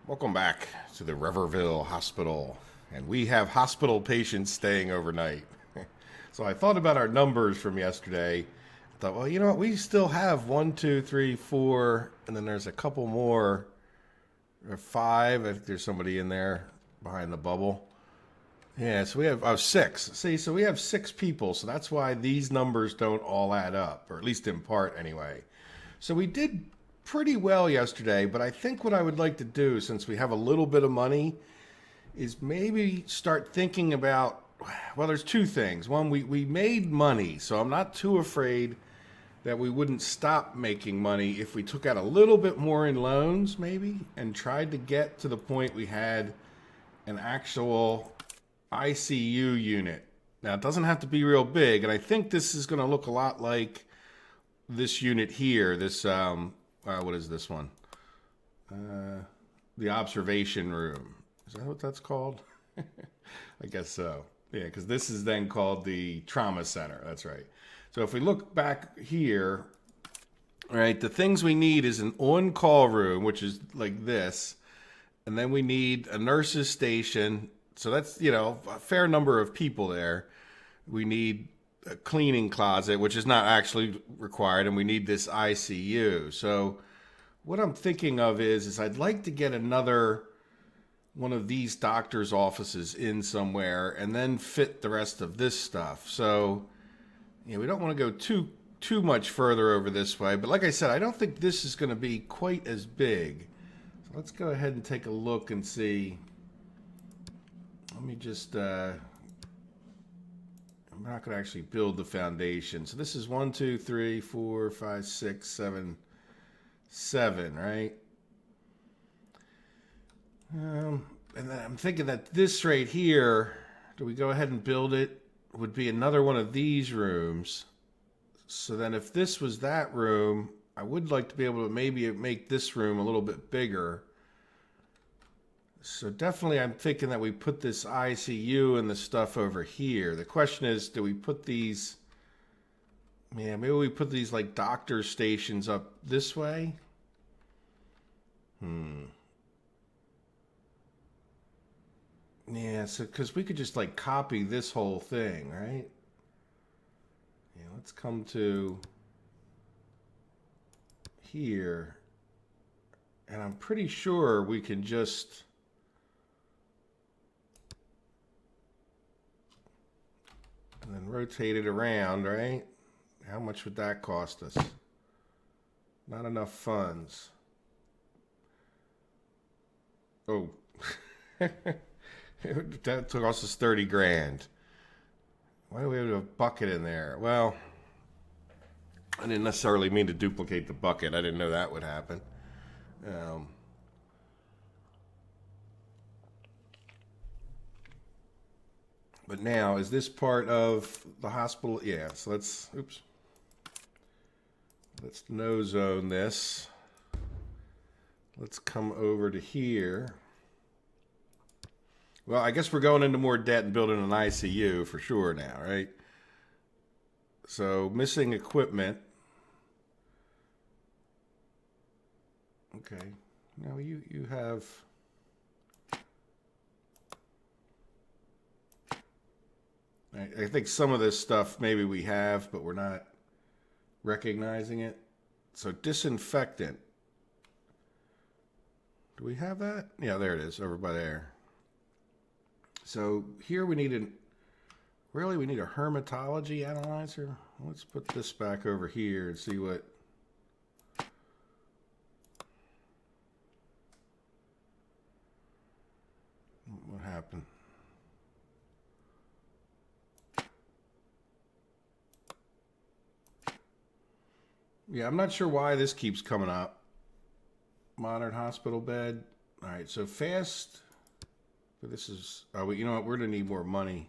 Welcome back to the Riverville Hospital. And we have hospital patients staying overnight. So I thought about our numbers from yesterday. I thought, well, you know what? We still have one, two, three, four, and then there's a couple more, or five. I think there's somebody in there behind the bubble. Yeah, so we have six. See, so we have six people. So that's why these numbers don't all add up, or at least in part anyway. So we did pretty well yesterday, but I think what I would like to do, since we have a little bit of money, is maybe start thinking about, well, there's two things. One, we made money, so I'm not too afraid that we wouldn't stop making money if we took out a little bit more in loans, maybe, and tried to get to the point we had an actual ICU unit. Now, it doesn't have to be real big, and I think this is going to look a lot like this unit here, this what is this one? The observation room. Is that what that's called? I guess so. Yeah, because this is then called the trauma center. That's right. So if we look back here, right, the things we need is an on-call room, which is like this, and then we need a nurse's station. So that's, a fair number of people there. We need a cleaning closet, which is not actually required, and we need this ICU. So what I'm thinking of is I'd like to get another one of these doctor's offices in somewhere and then fit the rest of this stuff. So, we don't want to go too much further over this way, but like I said, I don't think this is going to be quite as big. So let's go ahead and take a look and see. Let me just I'm not going to actually build the foundation. So this is 1, 2, 3, 4, 5, 6, 7, 7, right? And then I'm thinking that this right here, do we go ahead and build it, would be another one of these rooms. So then if this was that room, I would like to be able to maybe make this room a little bit bigger. So definitely I'm thinking that we put this ICU and the stuff over here. The question is, do we put these, maybe we put these like doctor stations up this way? Yeah, so because we could just like copy this whole thing, right? Yeah, let's come to here. And I'm pretty sure we can just and then rotate it around, right? How much would that cost us? Not enough funds. Oh, that took us 30 grand. Why do we have a bucket in there? Well, I didn't necessarily mean to duplicate the bucket. I didn't know that would happen. Um, but now, is this part of the hospital? Yeah, so let's no zone this. Let's come over to here. Well, I guess we're going into more debt and building an ICU for sure now, right? So missing equipment. Okay. Now you have. I think some of this stuff maybe we have, but we're not recognizing it. So disinfectant. Do we have that? Yeah, there it is, over by there. So here we need we need a hermatology analyzer. Let's put this back over here and see what happened. Yeah, I'm not sure why this keeps coming up. Modern hospital bed. All right, so fast. But this is, you know what? We're going to need more money.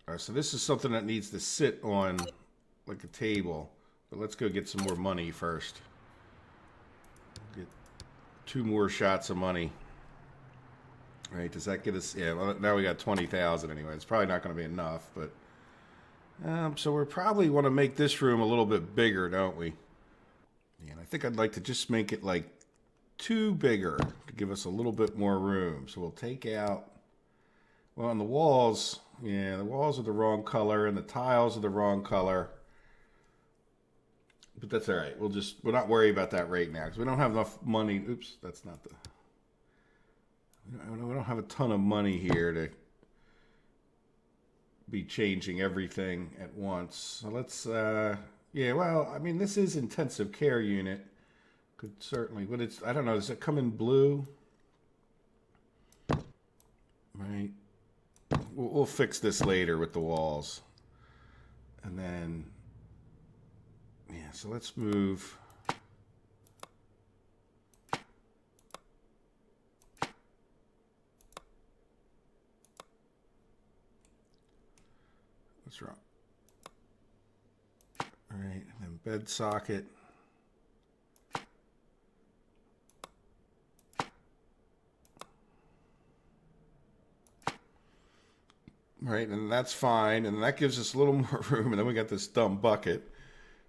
All right, so this is something that needs to sit on like a table. But let's go get some more money first. Get 2 more shots of money. All right, does that get us? Yeah, well, now we got 20,000 anyway. It's probably not going to be enough, but so we probably want to make this room a little bit bigger, don't we? And I think I'd like to just make it like 2 bigger to give us a little bit more room. So we'll take out, well, on the walls, yeah, the walls are the wrong color and the tiles are the wrong color. But that's all right. We'll not worry about that right now because we don't have enough money. Oops, that's not the, we don't have a ton of money here to be changing everything at once. So let's, yeah, well, I mean, this is intensive care unit. Could certainly, but it's, I don't know, does it come in blue? Right. We'll fix this later with the walls. And then, yeah, so let's move. What's wrong? All right, and then bed socket. Right, and that's fine, and that gives us a little more room, and then we got this dumb bucket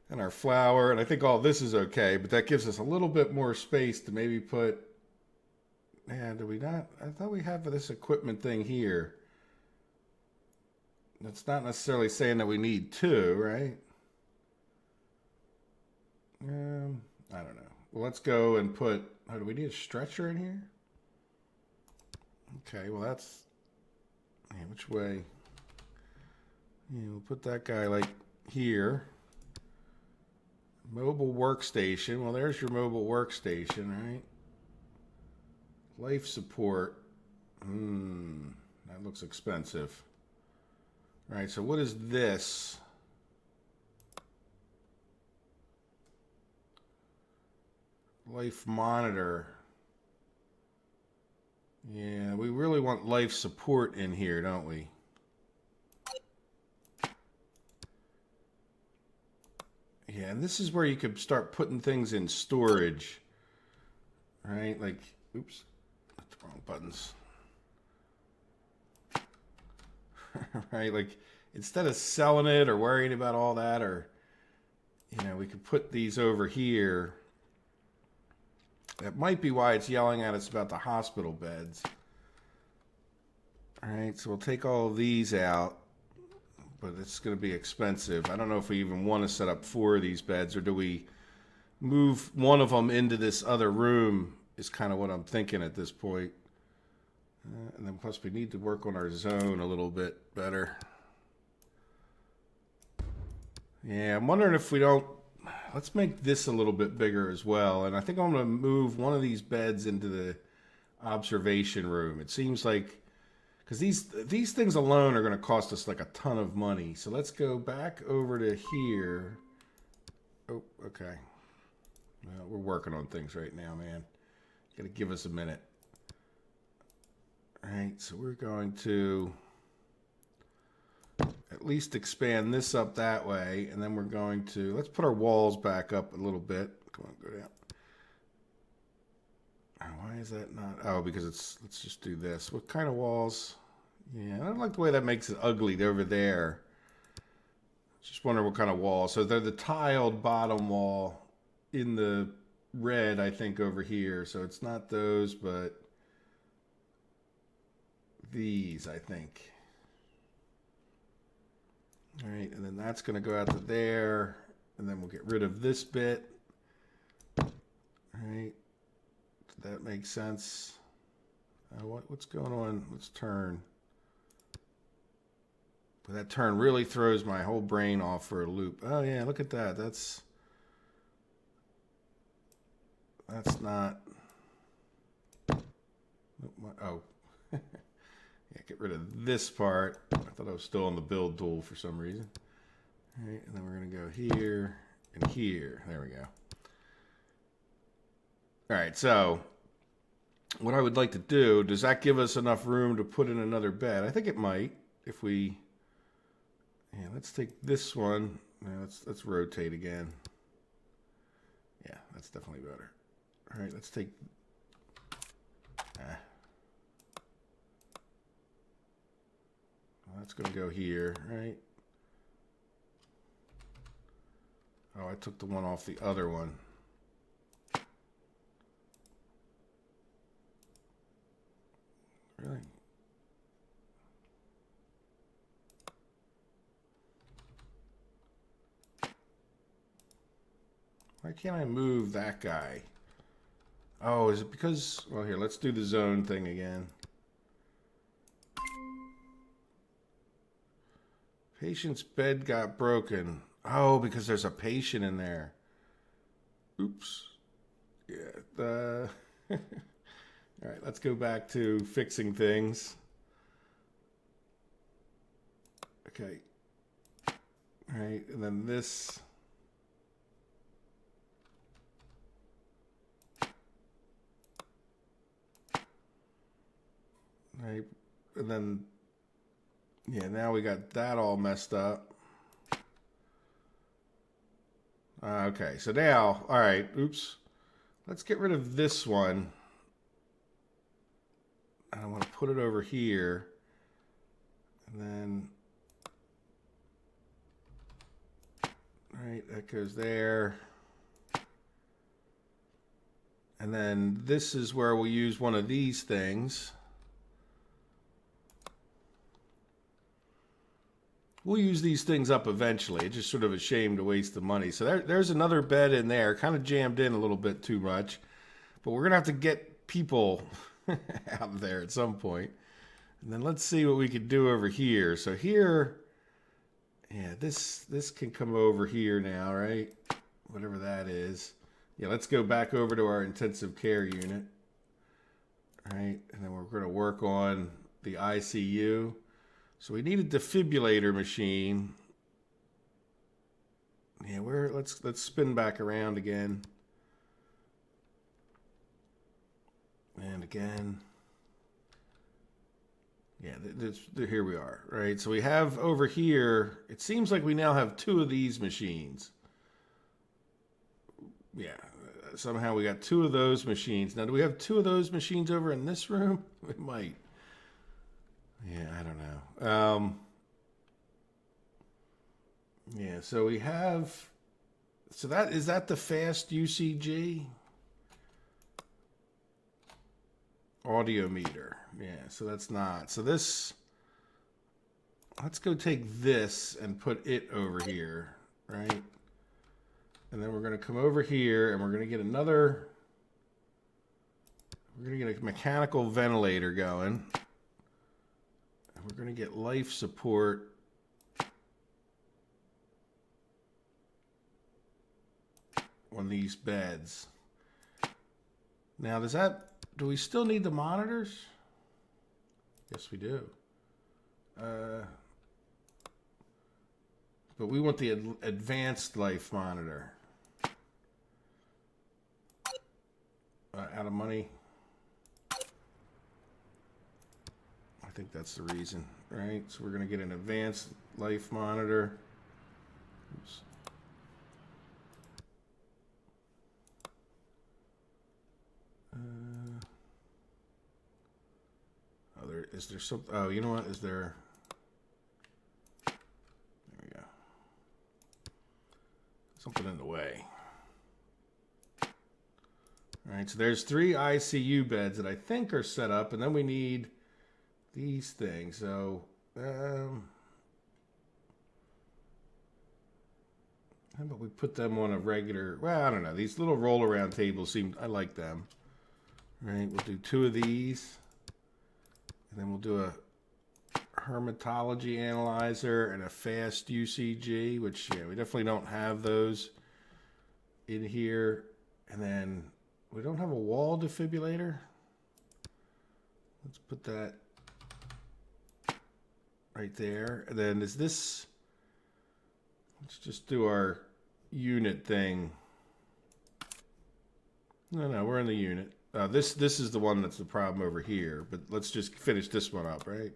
and our flower, and I think all this is okay, but that gives us a little bit more space to maybe put, man, do we not? I thought we have this equipment thing here. That's not necessarily saying that we need 2, right? I don't know. Well, let's go and put, oh, do we need a stretcher in here? Okay, well that's, yeah, which way? Yeah, we'll put that guy like here. Mobile workstation. Well, there's your mobile workstation, right? Life support. That looks expensive. All right, so what is this? Life monitor. Yeah, we really want life support in here, don't we? Yeah, and this is where you could start putting things in storage. Right? Like, oops, that's the wrong buttons. Right? Like, instead of selling it or worrying about all that, or, you know, we could put these over here. That might be why it's yelling at us about the hospital beds. All right, so we'll take all of these out, but it's going to be expensive. I don't know if we even want to set up 4 of these beds, or do we move one of them into this other room is kind of what I'm thinking at this point. And then plus we need to work on our zone a little bit better. Yeah, I'm wondering if we don't, let's make this a little bit bigger as well. And I think I'm going to move one of these beds into the observation room. It seems like, because these things alone are going to cost us like a ton of money. So let's go back over to here. Oh, okay. Well, we're working on things right now, man. Got to give us a minute. All right, so we're going to at least expand this up that way, and then we're going to, let's put our walls back up a little bit. Come on, go down. Why is that not? Oh, because it's, let's just do this. What kind of walls? Yeah, I don't like the way that makes it ugly over there. Just wonder what kind of wall. So they're the tiled bottom wall in the red, I think, over here. So it's not those, but these, I think. All right, and then that's going to go out to there, and then we'll get rid of this bit. All right, does that make sense? What's going on? Let's turn. But that turn really throws my whole brain off for a loop. Oh yeah, look at that. That's not. Oh. Yeah, get rid of this part. I thought I was still on the build tool for some reason. All right, and then we're going to go here and here. There we go. All right, so what I would like to do, does that give us enough room to put in another bed? I think it might if we, yeah, let's take this one. Yeah, let's rotate again. Yeah, that's definitely better. All right, let's take, that's going to go here, right? Oh, I took the one off the other one. Really? Why can't I move that guy? Oh, is it because... Well, here, let's do the zone thing again. Patient's bed got broken. Oh, because there's a patient in there. Oops. Yeah. All right, let's go back to fixing things. Okay. All right, and then this... Right, and then, yeah, now we got that all messed up. Okay, so now, all right, oops. Let's get rid of this one. I want to put it over here. And then, all right, that goes there. And then this is where we'll use one of these things. We'll use these things up eventually. It's just sort of a shame to waste the money. So there's another bed in there, kind of jammed in a little bit too much. But we're going to have to get people out there at some point. And then let's see what we could do over here. So here, yeah, this can come over here now, right? Whatever that is. Yeah, let's go back over to our intensive care unit. All right, and then we're going to work on the ICU. So we need a defibrillator machine. Yeah, let's spin back around again. And again. Yeah, here we are, right? So we have over here, it seems like we now have 2 of these machines. Yeah, somehow we got 2 of those machines. Now, do we have 2 of those machines over in this room? We might. Yeah, I don't know. Yeah, so we have... So is that the fast UCG? Audio meter. Yeah, so that's not. So this... Let's go take this and put it over here, right? And then we're going to come over here and we're going to get another... We're going to get a mechanical ventilator going. We're going to get life support on these beds. Now, do we still need the monitors? Yes, we do. But we want the advanced life monitor. Out of money. I think that's the reason, right? So we're going to get an advanced life monitor. Oops. Is there some? Oh, you know what? Is there? There we go. Something in the way. All right, so there's 3 ICU beds that I think are set up, and then we need these things. So, how about we put them on a regular? Well, I don't know. These little roll-around tables I like them. All right, we'll do 2 of these. And then we'll do a hermatology analyzer and a fast UCG, which, yeah, we definitely don't have those in here. And then we don't have a wall defibrillator. Let's put that right there. And then let's just do our unit thing. No, we're in the unit. This is the one that's the problem over here, but let's just finish this one up, right?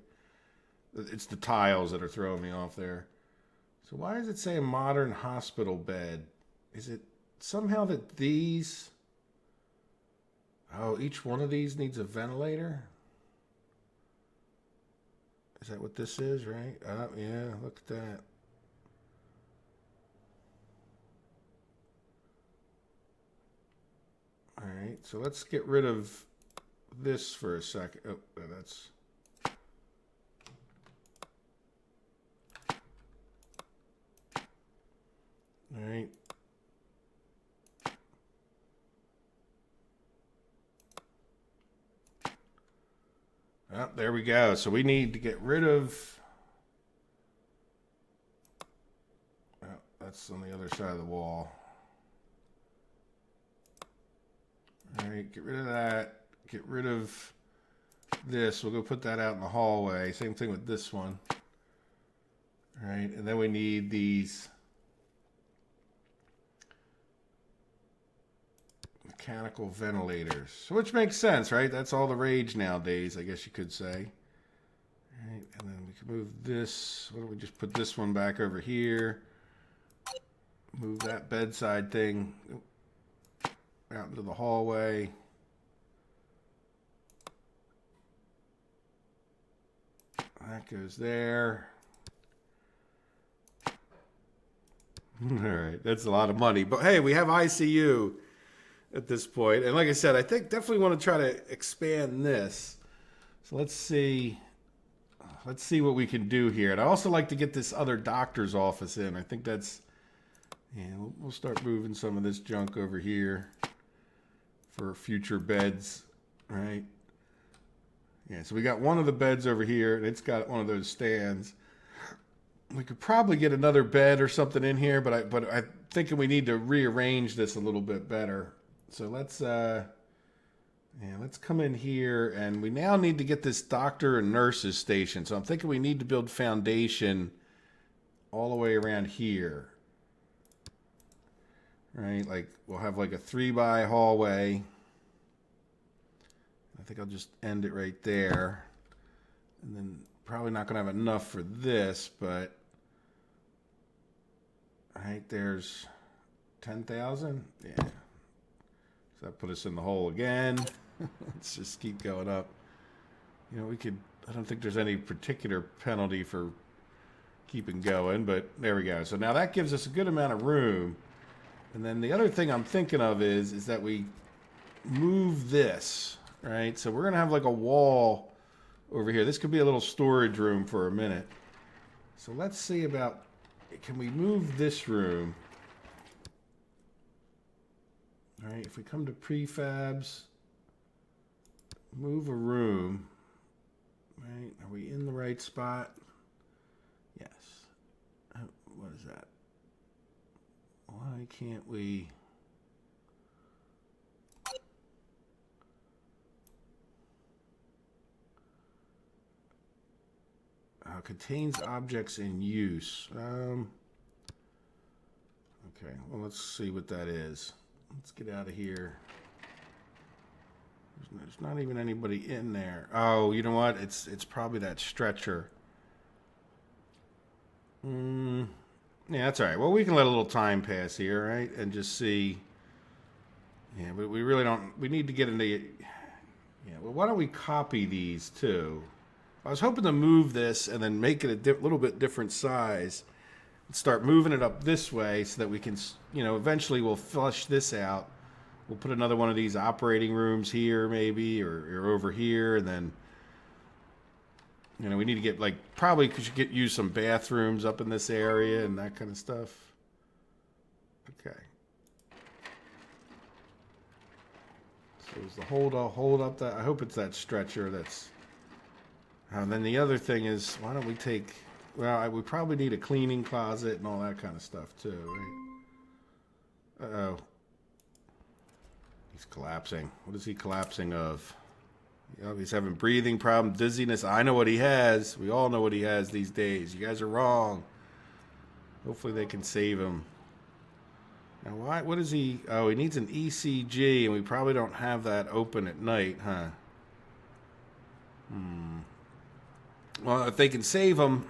It's the tiles that are throwing me off there. So why does it say a modern hospital bed? Is it somehow that these... Oh, each one of these needs a ventilator? Is that what this is, right? Yeah, look at that. All right, so let's get rid of this for a second. Oh, that's... Oh, there we go. So we need to get rid of... Oh, that's on the other side of the wall. All right, get rid of that. Get rid of this. We'll go put that out in the hallway. Same thing with this one. All right, and then we need these mechanical ventilators, which makes sense, right? That's all the rage nowadays, I guess you could say. All right, and then we can move this. Why don't we just put this one back over here? Move that bedside thing out into the hallway. That goes there. All right, that's a lot of money. But hey, we have ICU at this point. And like I said, I think definitely want to try to expand this. So let's see what we can do here. And I also like to get this other doctor's office in. I think that's, yeah, we'll start moving some of this junk over here for future beds, right? Yeah, so we got one of the beds over here, and it's got one of those stands. We could probably get another bed or something in here, but I'm thinking we need to rearrange this a little bit better. So let's come in here, and we now need to get this doctor and nurses station. So I'm thinking we need to build foundation all the way around here. Right, like we'll have like a 3x hallway. I think I'll just end it right there. And then probably not going to have enough for this, but right there's 10,000. Yeah. So that put us in the hole again. Let's just keep going up. You know, I don't think there's any particular penalty for keeping going, but there we go. So now that gives us a good amount of room. And then the other thing I'm thinking of is that we move this, right? So we're going to have like a wall over here. This could be a little storage room for a minute. So let's see about, can we move this room? All right, if we come to prefabs, move a room, right? Are we in the right spot? Yes. What is that? Why can't we? Contains objects in use. Okay, well, let's see what that is. Let's get out of here. There's not even anybody in there. Oh, you know what? It's probably that stretcher. Yeah, that's all right. Well, we can let a little time pass here, right? And just see. Yeah, but we really don't. We need to get into. Yeah, well, why don't we copy these too? I was hoping to move this and then make it a little bit different size. And start moving it up this way so that we can, you know, eventually we'll flush this out. We'll put another one of these operating rooms here maybe, or over here, and then, you know, we need to get like, probably could use some bathrooms up in this area and that kind of stuff. Okay. So is the hold up that, I hope it's that stretcher that's, and then the other thing is, why don't we take, well, we probably need a cleaning closet and all that kind of stuff too, right? Uh-oh. He's collapsing. What is he collapsing of? Oh, he's having breathing problems, dizziness. I know what he has. We all know what he has these days. You guys are wrong. Hopefully they can save him. Now, why? What is he? Oh, he needs an ECG, and we probably don't have that open at night, huh? Well, if they can save him,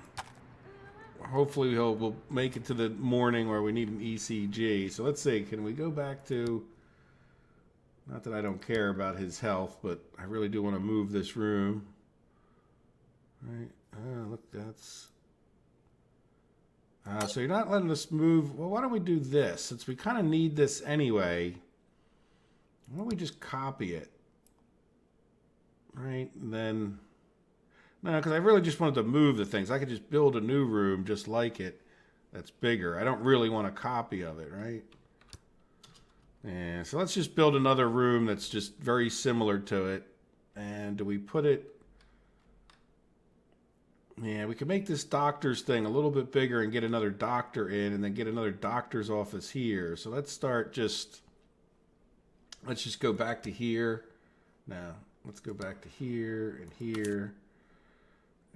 hopefully we'll make it to the morning where we need an ECG. So let's see. Can we go back to... Not that I don't care about his health, but I really do want to move this room. Right? Look, that's... so you're not letting us move... Well, why don't we do this? Since we kind of need this anyway, why don't we just copy it? Right? And then... No, because I really just wanted to move the things. I could just build a new room just like it that's bigger. I don't really want a copy of it, right? Yeah, so let's just build another room that's just very similar to it. And do we put it... Yeah, we could make this doctor's thing a little bit bigger and get another doctor in and then get another doctor's office here. So let's just go back to here. Now, let's go back to here and here.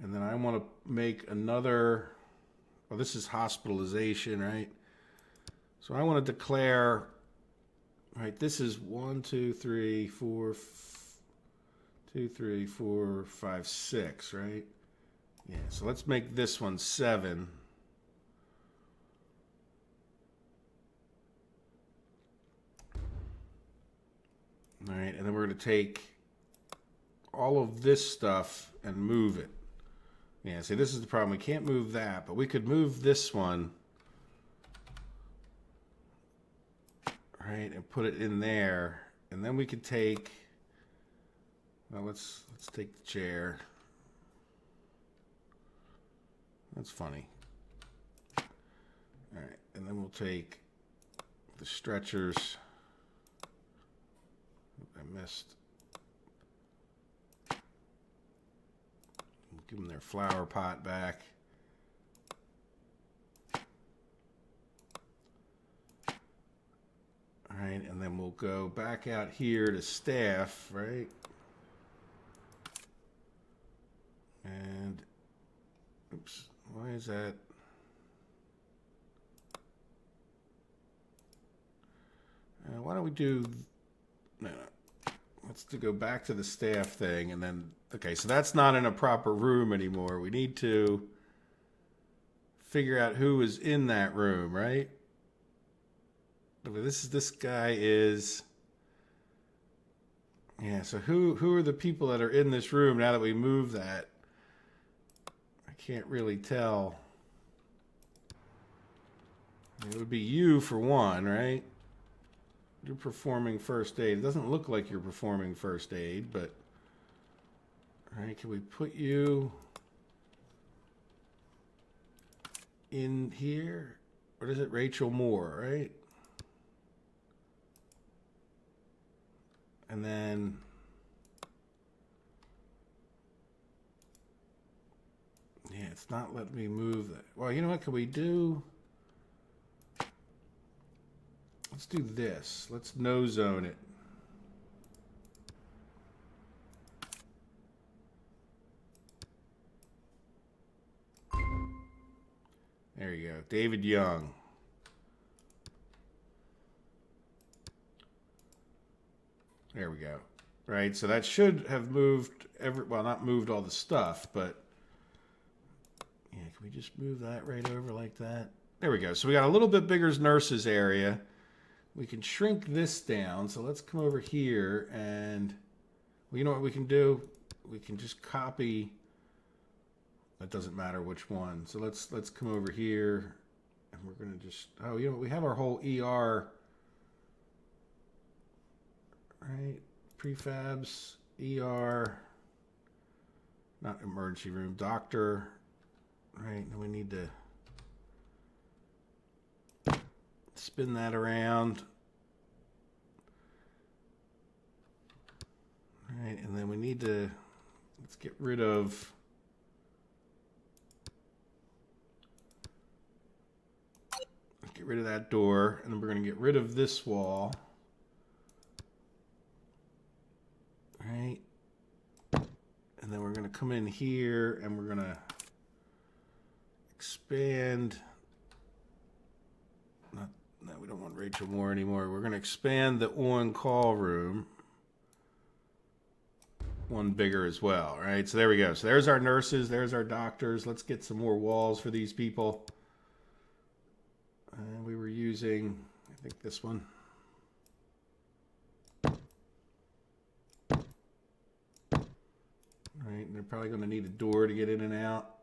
And then I want to make another, well, this is hospitalization, right? So I want to declare, right, this is 1, 2, 3, 4, 2, 3, 4, 5, 6, right? Yeah, so let's make this one 7. All right, and then we're going to take all of this stuff and move it. Yeah, see, this is the problem. We can't move that, but we could move this one, right, and put it in there. And then we could take, well, let's take the chair. That's funny. All right, and then we'll take the stretchers. I missed. We'll give them their flower pot back. All right, and then we'll go back out here to staff, right? And, oops. Why is that? Why don't we do, no, let's go back to the staff thing and then, okay, so that's not in a proper room anymore. We need to figure out who is in that room, right? This guy is, yeah, so who are the people that are in this room now that we move that? Can't really tell. It would be you for one, right? You're performing first aid. It doesn't look like you're performing first aid, but all right, can we put you in here? What is it? Rachel Moore, right? And then yeah, it's not letting me move that. Well, you know what? Can we do? Let's do this. Let's no zone it. There you go. David Young. There we go. Right, so that should have moved well, not moved all the stuff, but yeah, can we just move that right over like that? There we go. So we got a little bit bigger nurses area. We can shrink this down. So let's come over here and, well, you know what we can do? We can just copy. That doesn't matter which one. So let's come over here and we're going to just, oh, you know what? We have our whole ER, right? Prefabs, ER, not emergency room, doctor, right? And we need to spin that around. All right, and then we need to, let's get rid of, that door, and then we're going to get rid of this wall. Right, and then we're going to come in here and we're going to expand. No, we don't want Rachel Moore anymore. We're going to expand the on-call room one bigger as well. Right, so there we go. So there's our nurses, there's our doctors. Let's get some more walls for these people. We were using, I think, this one. Right, and they're probably going to need a door to get in and out.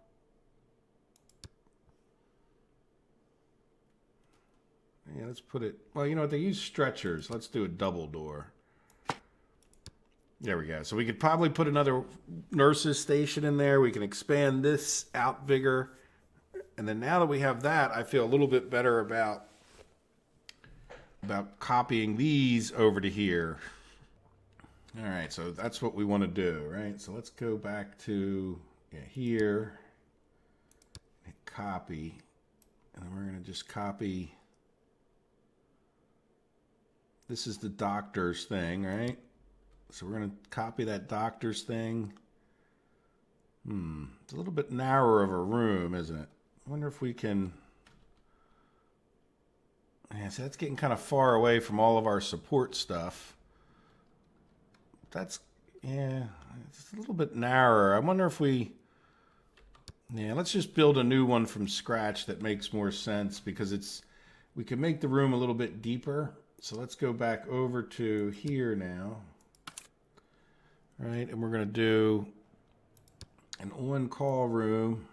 Yeah, let's put it, well, you know what, they use stretchers. Let's do a double door. There we go. So we could probably put another nurses station in there. We can expand this out bigger. And then now that we have that, I feel a little bit better about copying these over to here. All right, so that's what we want to do, right? So let's go back to here. copy. And then we're going to just copy. This is the doctor's thing, right? So we're going to copy that doctor's thing. It's a little bit narrower of a room, isn't it? I wonder if we can... Yeah, so that's getting kind of far away from all of our support stuff. That's, yeah, it's a little bit narrower. I wonder if we... Yeah, let's just build a new one from scratch that makes more sense because we can make the room a little bit deeper. So let's go back over to here now. All right, and we're going to do an on-call room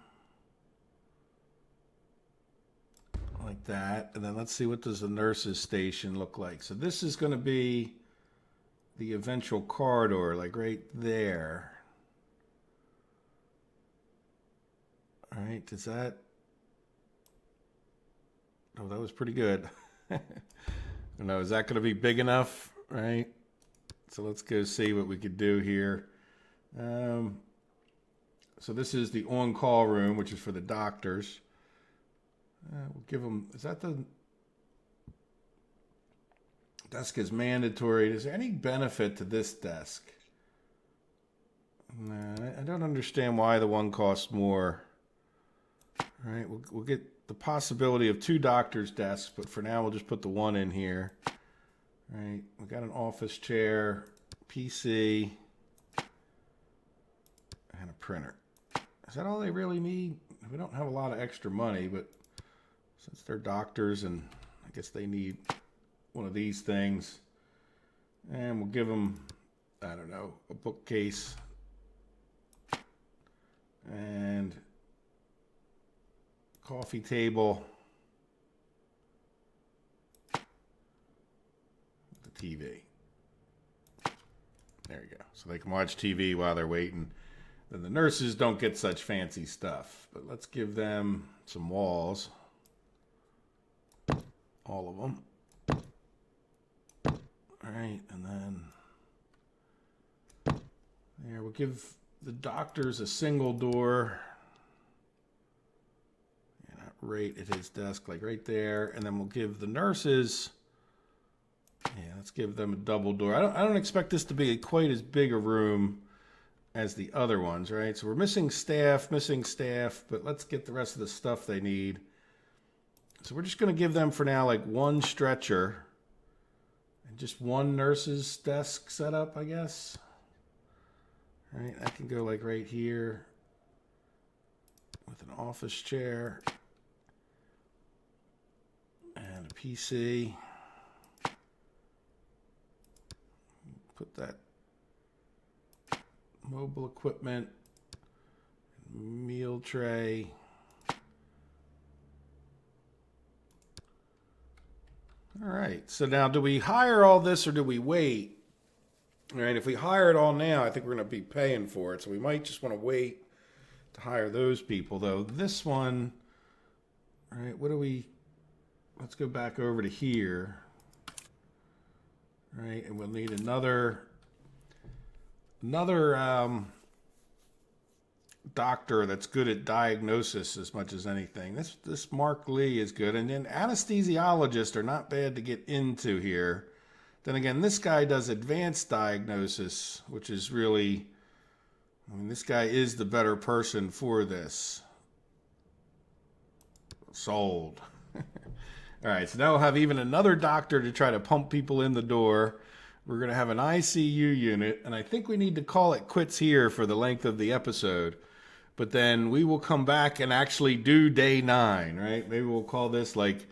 like that. And then let's see, what does the nurse's station look like? So this is going to be the eventual corridor, like right there. All right, does that... Oh, that was pretty good. No, is that going to be big enough? Right. So let's go see what we could do here. So this is the on-call room, which is for the doctors. We'll give them... Is that the... Desk is mandatory. Is there any benefit to this desk? No, I don't understand why the one costs more. All right, we'll get the possibility of 2 doctors' desks, but for now we'll just put the one in here. All right, we got an office chair, PC, and a printer. Is that all they really need? We don't have a lot of extra money, but since they're doctors, and I guess they need one of these things, and we'll give them, I don't know, a bookcase and coffee table, the TV. There you go. So they can watch TV while they're waiting. Then the nurses don't get such fancy stuff, but let's give them some walls. All of them. All right, and then there, we'll give the doctors a single door. Right at his desk, like right there, and then we'll give the nurses, let's give them a double door. I don't expect this to be quite as big a room as the other ones, right? So we're missing staff, but let's get the rest of the stuff they need. So we're just going to give them for now like one stretcher and just one nurse's desk setup, I guess. All right, I can go like right here with an office chair. And a PC. Put that mobile equipment, meal tray. All right. So now, do we hire all this or do we wait? All right. If we hire it all now, I think we're going to be paying for it. So we might just want to wait to hire those people, though. This one, all right, what do we... Let's go back over to here. All right, and we'll need another doctor that's good at diagnosis as much as anything. This Mark Lee is good, and then anesthesiologists are not bad to get into here. Then again, this guy does advanced diagnosis, which is really, I mean, this guy is the better person for this. Sold. All right, so now we'll have even another doctor to try to pump people in the door. We're going to have an ICU unit, and I think we need to call it quits here for the length of the episode. But then we will come back and actually do day 9, right? Maybe we'll call this like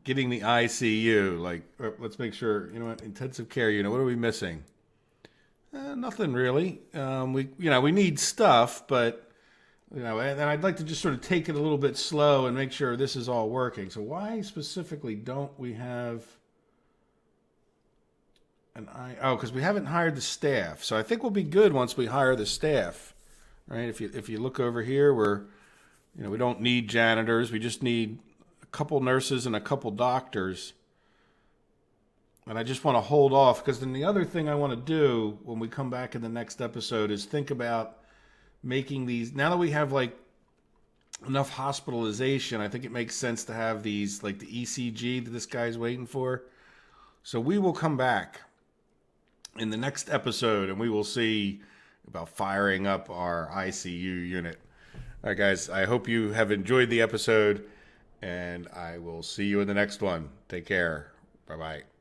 getting the ICU. Like, let's make sure, you know what, intensive care unit, what are we missing? Nothing really. We need stuff, but... and I'd like to just sort of take it a little bit slow and make sure this is all working. So why specifically don't we have because we haven't hired the staff. So I think we'll be good once we hire the staff, right? If you look over here, we don't need janitors. We just need a couple nurses and a couple doctors. And I just want to hold off because then the other thing I want to do when we come back in the next episode is think about making these, now that we have like enough hospitalization, I think it makes sense to have these, like the ECG that this guy's waiting for. So we will come back in the next episode and we will see about firing up our ICU unit. All right, guys, I hope you have enjoyed the episode, and I will see you in the next one. Take care. Bye-bye.